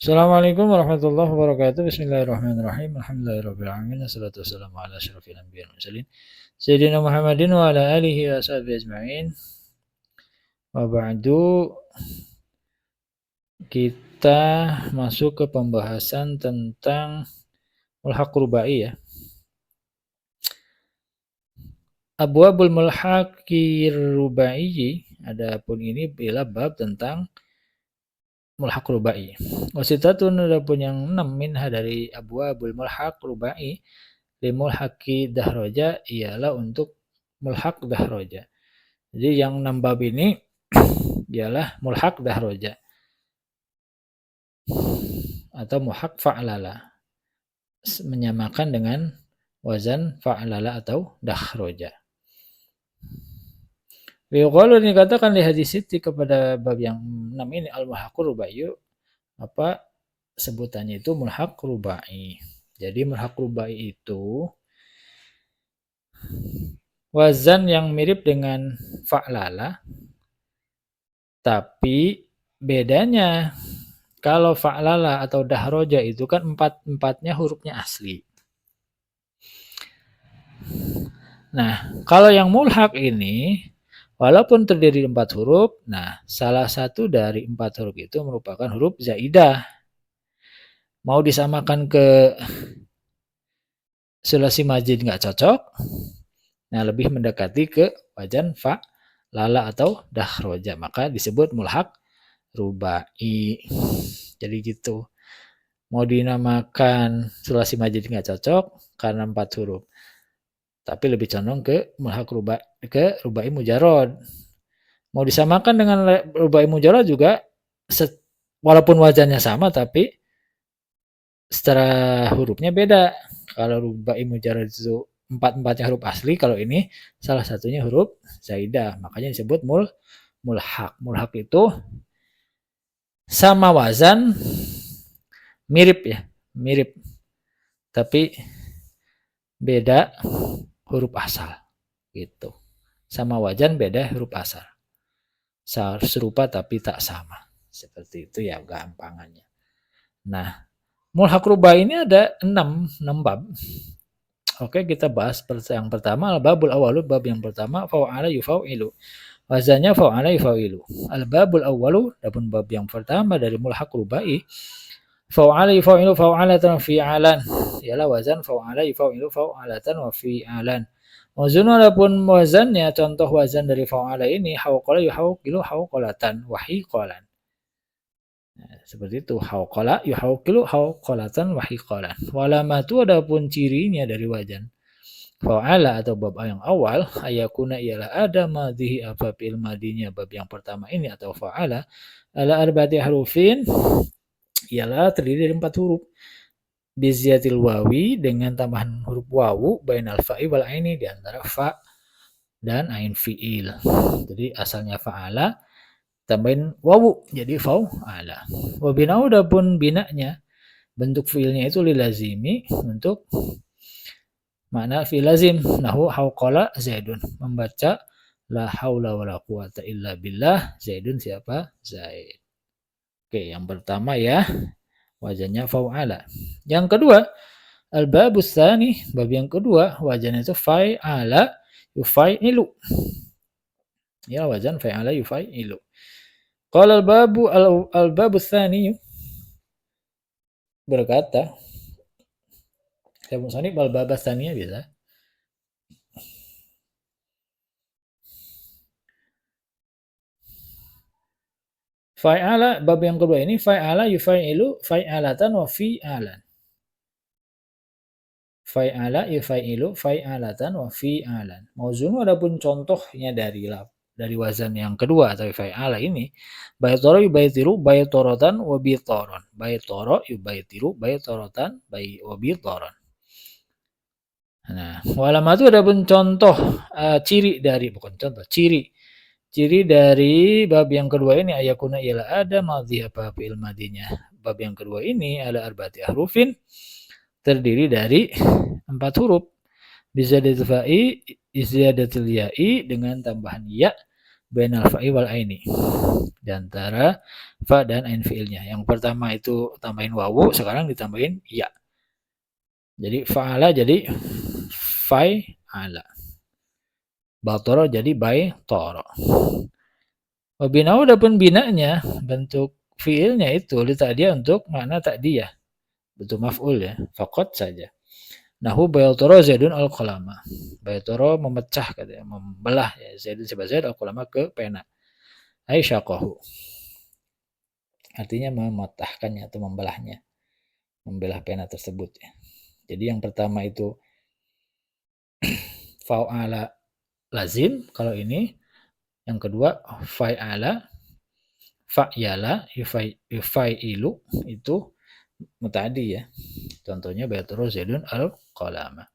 Assalamualaikum warahmatullahi wabarakatuh. Bismillahirrahmanirrahim. Alhamdulillahirabbil alamin. Wassalatu wassalamu ala asyrofil anbiya'i wal mursalin. Sayyidina Muhammadin wa ala alihi wa sahbihi ajma'in. Wa ba'du, kita masuk ke pembahasan tentang mulhaq rubai ya. Abwabul mulhaqir rubai, adapun ini bila bab tentang mulhaq rubai. Wasitatun, adapun yang 6 minha dari abwabul mulhaq rubai, limulhaqi dahroja ialah untuk mulhaq dahroja. Jadi yang 6 bab ini ialah mulhaq dahroja atau mulhaq fa'lala, menyamakan dengan wazan fa'lala atau dahroja. Yuqalu, dikatakan di hadis itu kepada bab yang 6 ini al-mulhaqur rubai, apa sebutannya itu mulhaq rubai. Jadi mulhaq rubai itu wazan yang mirip dengan fa'lala, tapi bedanya kalau fa'lala atau dahroja itu kan empat-empatnya hurufnya asli. Nah, kalau yang mulhaq ini walaupun terdiri 4 huruf, nah salah satu dari 4 huruf itu merupakan huruf zaidah. Mau disamakan ke sulasi majid nggak cocok. Nah, lebih mendekati ke wajan fa'lala atau dahroja, maka disebut mulhaq rubai. Jadi gitu. Mau dinamakan sulasi majid nggak cocok karena 4 huruf. Tapi lebih condong ke mulhaq rubai, ke rubai mujarrad. Mau disamakan dengan rubai mujarrad juga walaupun wajannya sama tapi secara hurufnya beda. Kalau rubai mujarrad itu empat-empatnya huruf asli, kalau ini salah satunya huruf zaidah, makanya disebut mulhaq. Mulhaq itu sama wazan, mirip ya, mirip, tapi beda huruf asal gitu. Sama wajan beda huruf asal. Serupa tapi tak sama. Seperti itu ya gampangannya. Nah, mulhaq rubai ini ada 6 bab. Oke, kita bahas yang pertama al-babul awalu, bab yang pertama fa'ala yufailu. Wazannya fa'ala yufailu. Al-babul awalu, adapun bab yang pertama dari mulhaq rubai, fa'ala yufailu fa'alatan fi'alan. Ialah wazan fa'ala yufailu fa'alatan wa fi'alan. Wazan, adapun wazannya, contoh wazan dari fa'ala ini hauqala yuhauqilu hauqalatan wa hiqalan. Nah, seperti itu, hauqala yuhauqilu hauqalatan wa hiqalan. Walamatu, adapun cirinya dari wazan fa'ala atau bab yang awal, ayakuna ialah ada madhihi apa fi'il madinya bab yang pertama ini atau fa'ala ala arba'ati harufin, ialah terdiri dari 4 huruf. Biziyatil wawi, dengan tambahan huruf wawu, bainal fa'i wal aini, di antara fa dan ain fi'il. Jadi asalnya fa'ala tambahin wawu jadi fa'ala. Wa bina'u, adapun bina'nya bentuk fi'ilnya itu lilazimi, untuk makna fi'il lazim. Nahu hauqala zaidun, membaca la haula wala quwata illa billah, zaidun siapa? Zaid. Oke, yang pertama ya, wazannya fa'ala. Yang kedua, al-babus tsani, bab yang kedua, wazannya itu fa'ala yufailu. Ya, wazan fa'ala yufailu. Qala al-babus tsani, berkata, saya musani al-babus tsani bisa. Fa'ala, bab yang kedua ini fa'ala yufailu fa'alatan wa fi'alan. Fa'ala yufailu fa'alatan wa fi'alan. Mauzunu, adapun contohnya dari wazan yang kedua atau fa'ala ini, baytara yubaytiru baytaratan wa bitaran. Baytara yubaytiru baytaratan wa bitaran. Nah, walamatu, adapun contoh ciri dari Ciri dari bab yang kedua ini ayakuna ialah ada madhi apa fi'il madinya. Bab yang kedua ini ada arba'ati ahrufin, terdiri dari 4 huruf. Bizadatil fa'i, izadatil ya'i, dengan tambahan ya bainal fa'i wal aini, di antara fa dan ain fi'ilnya. Yang pertama itu tambahin wawu, sekarang ditambahin ya. Jadi fa'ala jadi fa'ala. Batoro jadi baitoro. Wabinau adapun binanya, bentuk fiilnya itu dia untuk makna takdiyah, bentuk maf'ul ya, fakot saja. Nahu bayatoro zaidun al-qalama. Bayatoro memecah katanya, membelah ya, zaidun sebab zaid al-qalama ke pena. Aisyaqahu. Artinya mematahkannya atau membelahnya. Membelah pena tersebut ya. Jadi yang pertama itu fa'ala lazim kalau ini. Yang kedua fa'ala, fa'yala, yufai'ilu itu muta'addi ya. Contohnya bayatoro zaidun al-qalama.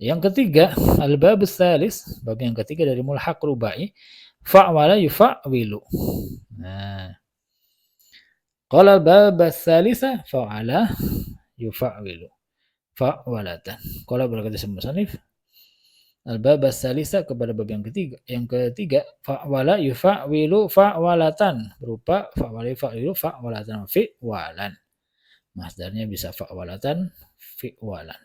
Yang ketiga, al-bab tsalis, bab yang ketiga dari mulhaq rubai, fa'wala yufa'wilu. Nah, qala bab tsalisa fa'ala yufa'wilu. Fa'walatan. Qala berkata musannif al-bab tsalisa kepada bab yang ketiga. Yang ketiga, fa'wala yufa'wilu fa'walatan, berupa fa'wala yufa'wilu fa'walatan fi'walan. Masdarnya bisa fa'walatan fi'walan.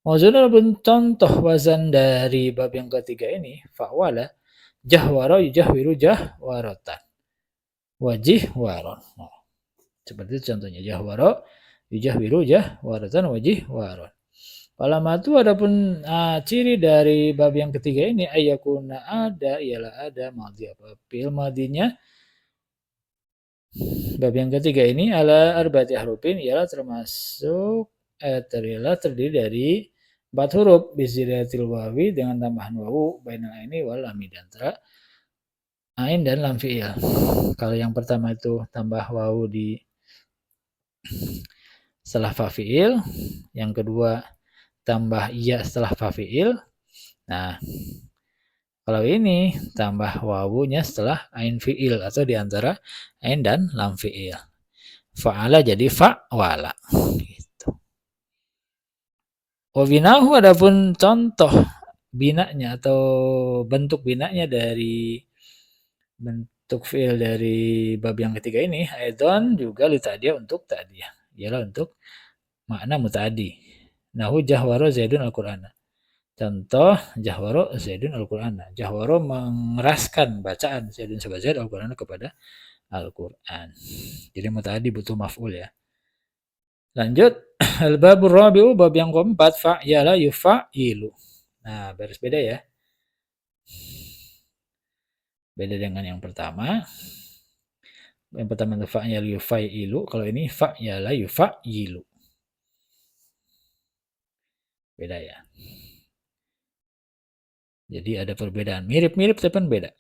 Wazanul pun contoh wazan dari bab yang ketiga ini, fa'wala jahwara yujahwiru jahwaratan. Wajihwaron. Nah, seperti itu contohnya jahwara yujahwiru jahwaratan wajihwaron. Alamatu adapun ciri dari bab yang ketiga ini ayakuna ada ialah ada madhi apa fi'il madinya. Bab yang ketiga ini ala arba'ati harufin ialah termasuk terdiri dari 4 huruf biziratil wawi dengan tambahan wawu bainal aini wal lam di antara ain dan lam fi'il. Kalau yang pertama itu tambah wawu di setelah fa fi'il, yang kedua tambah iya setelah fa fi'il. Nah, kalau ini tambah wawunya setelah ain fi'il atau di antara ain dan lam fi'il. Fa'ala jadi fa'wala. Gitu. Wabinahu adapun contoh binanya atau bentuk binanya dari bentuk fi'il dari bab yang ketiga ini, aidon juga litadiyah untuk ta'diyah. Ialah untuk makna muta'adi. Nahu jahwaro zaidun al-Qur'ana. Contoh jahwaro zaidun al-Qur'ana. Jahwaro mengeraskan bacaan zaidun sebab zaid al-Qur'ana kepada Al-Quran. Jadi muta'adi butuh maf'ul ya. Lanjut, al-babur rabi'u, bab yang keempat, fa'yala yufa'ilu. Nah, beres beda ya. Beda dengan yang pertama. Yang pertama itu fa'yala yufa'ilu, kalau ini fa'yala yufa'ilu. Beda ya. Jadi ada perbedaan. Mirip-mirip tapi beda.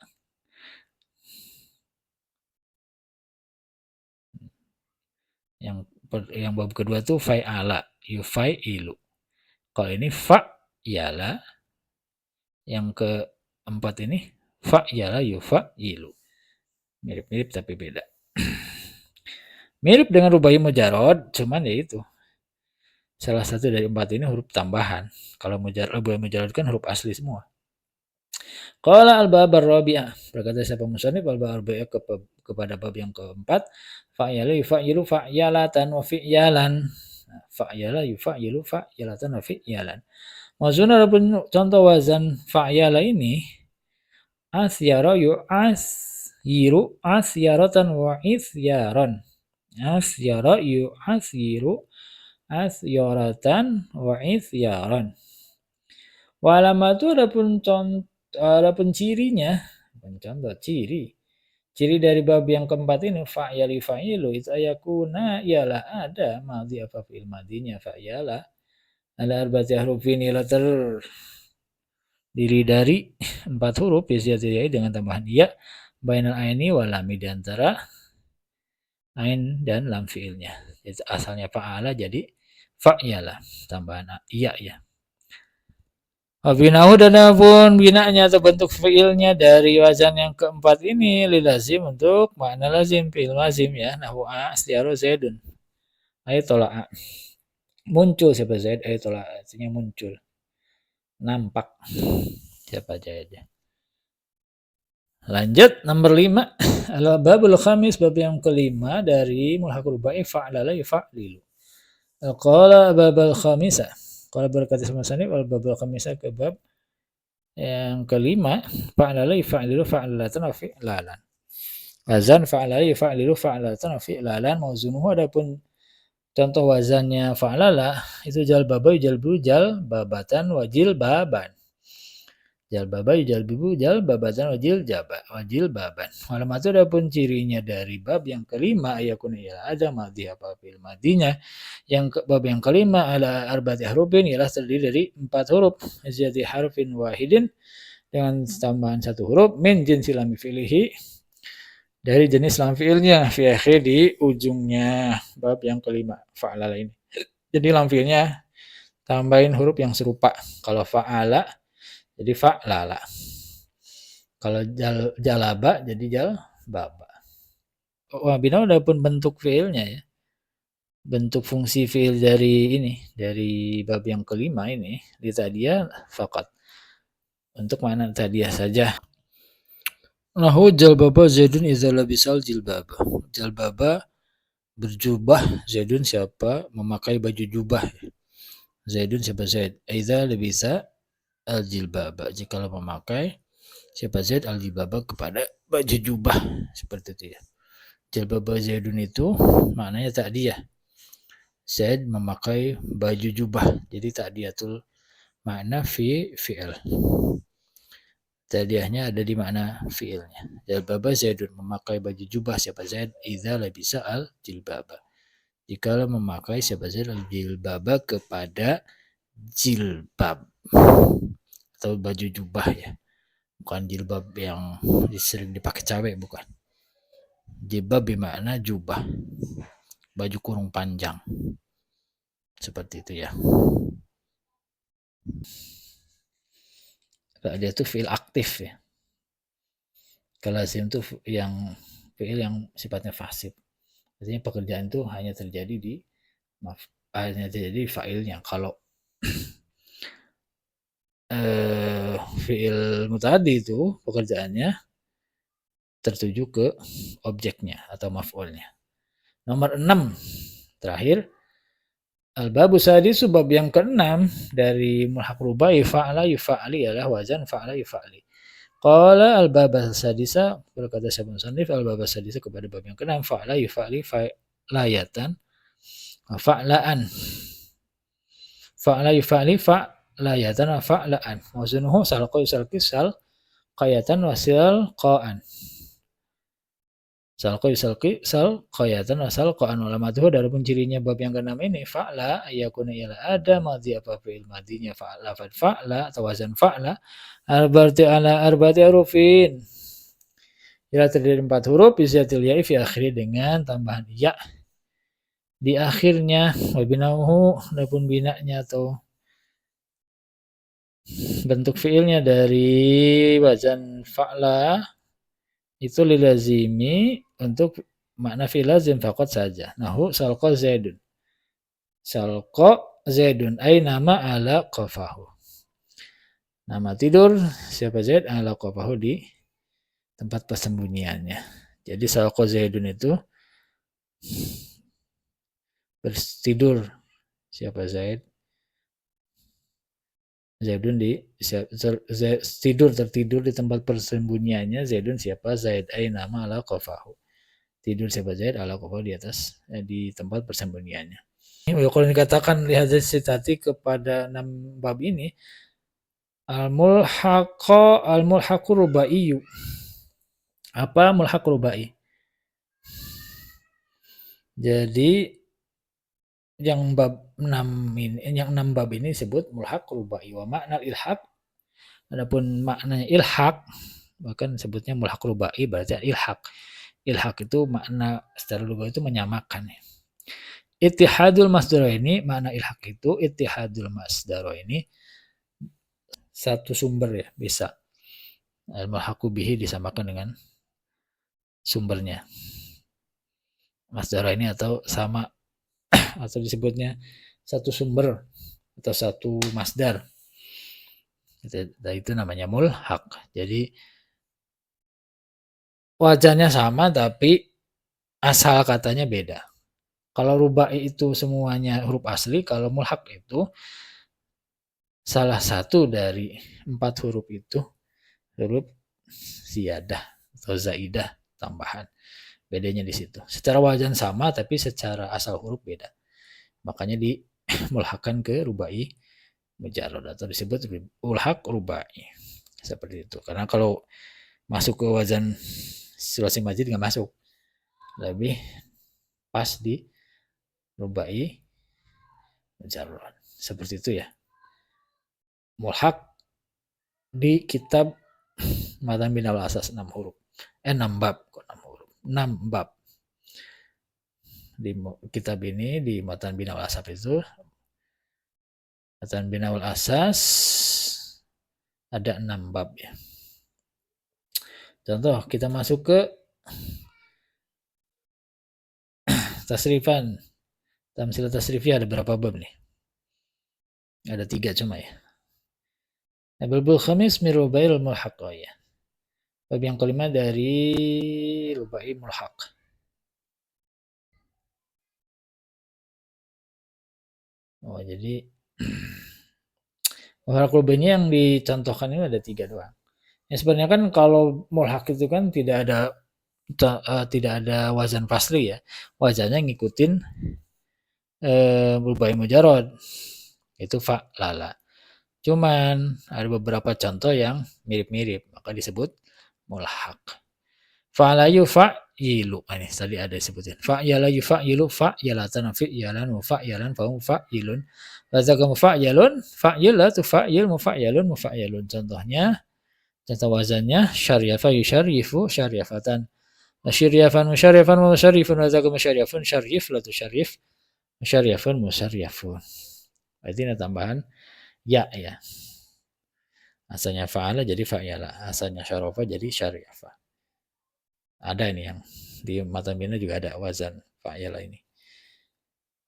Yang bab kedua tuh fa'ala yufa'ilu. Kalau ini fa'yala. Yang keempat ini fa'yala yufa'ilu. Mirip-mirip tapi beda. Mirip dengan rubai mujarad, cuman ya itu. Salah satu dari 4 ini huruf tambahan. Kalau rubai mujarad kan huruf asli semua. Qala al-bab ar-rabi'ah. Berkata siapa musannif al-bab ar-rabi'ah kepada bab yang keempat, fa'yala yufa'ilu fa'yalatan wa fi'yalan. Fa'yala yufa'ilu fa'yalatan wa fi'yalan. Maksudnya contoh wazan fa'yala ini asyara yu'asyiru asyaratan wa isyaron. Asyara yu'asyiru asyaratan wa isyaron. Wa alamatu adapun cirinya, contoh ciri dari bab yang keempat ini fa'yali fa'ilu itu ayakuna ialah ada madhi apa fi'il madinya fa'yala ala arba'ati hurufin ialah terdiri dari 4 huruf biasanya dengan tambahan ya bainal aini wal lam di antara ain dan lam fi'ilnya. Jadi asalnya fa'ala jadi fa'yala tambahan iya ya. Wabinahu dan pun binanya atau bentuk fi'ilnya dari wazan yang keempat ini lilazim untuk makna lazim fi'il lazim ya. Nahu astiaru zaidun. Ayatola muncul siapa zaid ayatola artinya muncul. Nampak siapa aja. Lanjut nomor 5. Al-babul khamis, bab yang kelima dari mulhaq rubai fa'lala yufa'lilu. Qala babal khamisa. Qala berkata sama sanib al-babul khamisa ke bab yang kelima fa'lala yufa'lilu fa'lalatan wa fi'lalan. Wazan fa'lala yufa'lilu fa'lalatan wa fi'lalan. Mauzunuhu, adapun contoh wazannya fa'lala itu jalbaba jalbabatan wajil baban. Jalbaba jalbibu jalbabatan wajil baban. Walamatu, adapun cirinya dari bab yang kelima ayakun ialah ada madhi apa fil madinya. Bab yang kelima ala arba'ati hurufin ialah terdiri dari 4 huruf. Ziyadati harfin wahidin, dengan tambahan 1 huruf, min jinsi lam fi'lihi, dari jenis lam fi'ilnya, fi akhir, di ujungnya bab yang kelima fa'ala ini. Jadi lam fi'ilnya tambahin huruf yang serupa. Kalau fa'ala jadi fa'lala. Kalau jalaba jadi jalbaba. Wah, bina udah pun bentuk fi'ilnya ya. Bentuk fungsi fi'il dari ini, dari bab yang kelima ini, di tadiyah faqat. Untuk mana tadiyah saja. Nahu jalbaba Zaidun idza labisal jilbaba. Jalbaba berjubah Zaidun siapa memakai baju jubah. Zaidun siapa Zaid. Idza labisa al jilbaba, jikalau memakai siapa Zaid al jilbaba kepada baju jubah, seperti itu ya. Jalbaba Zaidun itu maknanya ta'diyah. Zaid memakai baju jubah, jadi ta'diyatul makna fi'il. Ta'diyahnya ada di makna fi'ilnya. Jalbaba Zaidun, memakai baju jubah siapa Zaid, idza labisa al jilbaba, jikalau memakai siapa Zaid al jilbaba kepada jilbab atau baju jubah ya. Bukan jilbab yang sering dipakai cewek, bukan. Jilbab bermakna jubah, baju kurung panjang, seperti itu ya. Dia tuh fi'il aktif ya. Kalazim tuh yang fi'il yang sifatnya fasib. Artinya pekerjaan itu hanya terjadi di fa'ilnya. Kalau fi'il muta'addi itu pekerjaannya tertuju ke objeknya atau maf'ulnya. Nomor 6 terakhir, al-babu sadisu, bab yang ke-6 dari mulhaq rubai fa'ala yufa'li adalah wazan fa'ala yufa'li. Qala al-baba sadisa, berkata Syaikhul Musannif al-baba sadisa kepada bab yang ke-6 fa'ala yufa'li fa'layatan fa'laan. Fa'ala yufa'li fa'layatan fa'laan. Wazunuhu salqa yusalqi salqayatan wasil qa'an. Salqi salqayatan wasal qa'an. Walamatuhu, daripun cirinya bab yang ke-6 ini fa'la yakuna ialah ada madhi apa fi'il madinya fa'la fa'la atau wazan fa'la arba'ati ala arba'ati hurufin, ialah terdiri 4 huruf biziyatil ya'i fi akhiri, dengan tambahan ya di akhirnya. Wa binauhu, adapun binanya atau bentuk fi'ilnya dari wazan fa'la itu lilazimi, untuk makna fi'il lazim faqat saja. Nahu salqa Zaidun. Salqa Zaidun ay nama ala qafahu. Nama tidur siapa Zaid ala qafahu, di tempat persembunyiannya. Jadi salqa Zaidun itu bertidur siapa Zaid. Zaidun tertidur di tempat persembunyiannya Zaidun siapa Zaid ay nama ala qafahu. Tidur siapa Zaid ala qafahu, di atas di tempat persembunyiannya. Kalau dikatakan lihat sitati kepada 6 bab ini, al-mulhaqu rubaiyu. Apa mulhaq rubai? Jadi yang bab 6 ini, yang 6 bab ini disebut mulhaq rubai. Wa makna ilhaq, adapun maknanya ilhaq bahkan sebutnya mulhaq rubai, berarti ilhaq. Ilhaq itu makna secara lugah itu menyamakan. Ittihadul masdaraini, makna ilhaq itu ittihadul masdaraini, satu sumber ya, bisa. Al-mulhaqu bihi disamakan dengan sumbernya. Masdaraini atau sama atau disebutnya satu sumber atau satu masdar. Itu namanya mulhaq. Jadi wazannya sama tapi asal katanya beda. Kalau rubai itu semuanya huruf asli, kalau mulhaq itu salah satu dari 4 huruf itu huruf ziyadah atau zaidah tambahan. Bedanya di situ. Secara wazan sama tapi secara asal huruf beda. Makanya dimulhaqkan ke rubai mujarrad atau disebut mulhaq rubai. Seperti itu. Karena kalau masuk ke wazan sulasi majid nggak masuk. Lebih pas di rubai mujarrad. Seperti itu ya. Mulhaq di kitab Matan Binal Asas 6 huruf. 6 bab. 6 huruf. 6 bab. Di kitab ini di Matan Binal Asas itu Matan Binal Asas ada 6 bab ya. Contoh kita masuk ke tasrifan. Tamsil tasrifiyah ada berapa bab nih? Ada 3 cuma ya. Babul khamis min rubail mulhaq ya. Bab yang kelima dari rubai mulhaq. Oh, jadi mulhaq rubainya yang dicontohkan ini ada 3 doang. Ya sebenarnya kan kalau mulhaq itu kan tidak ada wazan fasli ya. Wazannya ngikutin rubai mujarrad. Itu fa'lala. Cuman ada beberapa contoh yang mirip-mirip, maka disebut mulhaq. Fa'ala yufa'ilu. Ini tadi ada disebutin. Fa'yala yufa'ilu fa'yalatan fi'yalan mufa'yalan fa mufa'ilun. Lazaka mufa'yalun fa'yilatu fa'yil mufa'yalun mufa'yalun. Contohnya contoh wazannya syaryafa yusyaryifu syaryafatan. Syarifan musyarifan musyarifun lazaka musyarifun syarif la tusyarif musyarifun musyarifun. Berarti ini tambahan ya ya. Asalnya fa'ala jadi fa'yala. Asalnya syarafa jadi syaryafa. Ada ini yang di matan bina juga ada wazan fa'yala ini.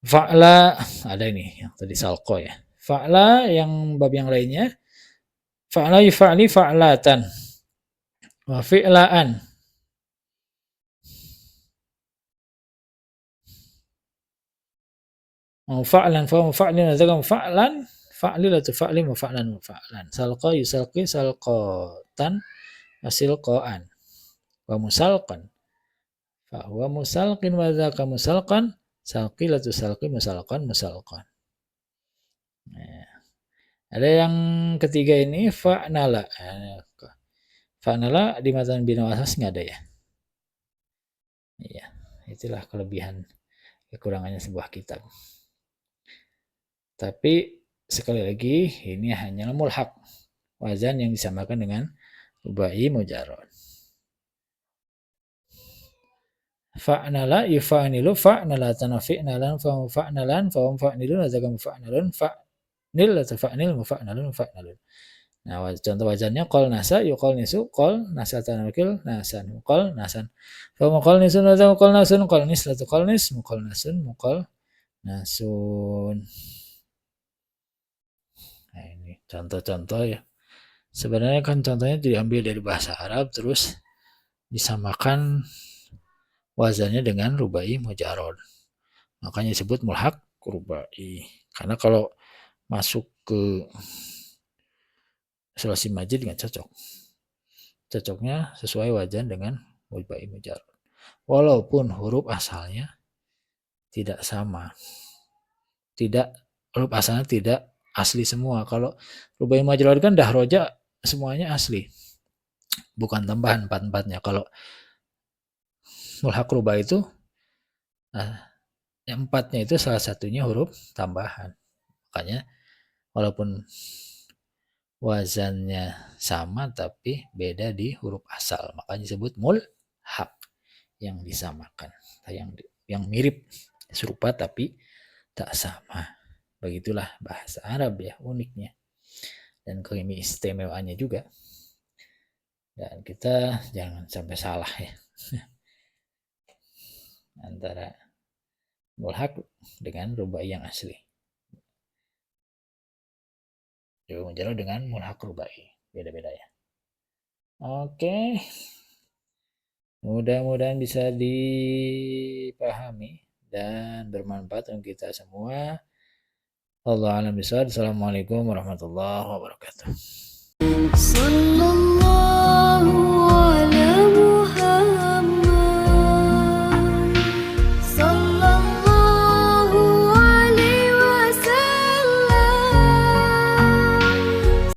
Fa'la ada ini yang tadi salko ya. Fa'la yang bab yang lainnya fa'la yufa'li fa'latan wa fi'laan. Fa'lan fa fa'lin zaka fa'lan fa'lilatu fa'lim wa fa'lan wa fa'lan. Salqa yusalqi salqatan wasilqaan wa musalqan. Fa huwa musalqin wa zaka musalqan salqilatu salqi musalqan musalqan. Nah, ada yang ketiga ini fa'nala. Fa'nala di matan bina wasas nggak ada ya? Iya, itulah kelebihan kekurangannya sebuah kitab. Tapi sekali lagi ini hanyalah mulhaq, wazan yang disamakan dengan rubai mujarrad. Fa'nala yufa'nilu fa'nalatan fi'nalan fa'nalan fa'nilun azaka mufa'nalun fa'nil atau fa'nil mufa'nalun mufa'nalun. Nah, contoh wazannya qol nasa yuqol nisu qol nasatan wakil nasan qol nasan. Fa muqol nisun wa muqol nasun qol nis la tuqol nis muqol nasun muqol nasun. Nah, ini contoh-contoh ya. Sebenarnya kan contohnya diambil dari bahasa Arab terus disamakan wazannya dengan rubai mujarrad. Makanya disebut mulhaq rubai. Karena kalau masuk ke sulasi majid nggak cocok. Cocoknya sesuai wazan dengan rubai mujarrad. Walaupun huruf asalnya tidak sama. Huruf asalnya tidak asli semua. Kalau rubai mujarrad kan dahroja semuanya asli. Bukan tambahan empat-empatnya. Kalau mulhaq rubai itu yang empatnya itu salah satunya huruf tambahan. Makanya walaupun wazannya sama tapi beda di huruf asal. Makanya disebut mulhaq yang disamakan. Yang mirip serupa tapi tak sama. Begitulah bahasa Arab ya uniknya. Dan keistimewaannya juga. Dan kita jangan sampai salah ya. Antara mulhaq dengan rubai yang asli. Rubai mujarrad dengan mulhaq rubai. Beda-beda ya. Oke. Mudah-mudahan bisa dipahami dan bermanfaat untuk kita semua. Wallahu a'lam bishawab. Assalamualaikum warahmatullahi wabarakatuh.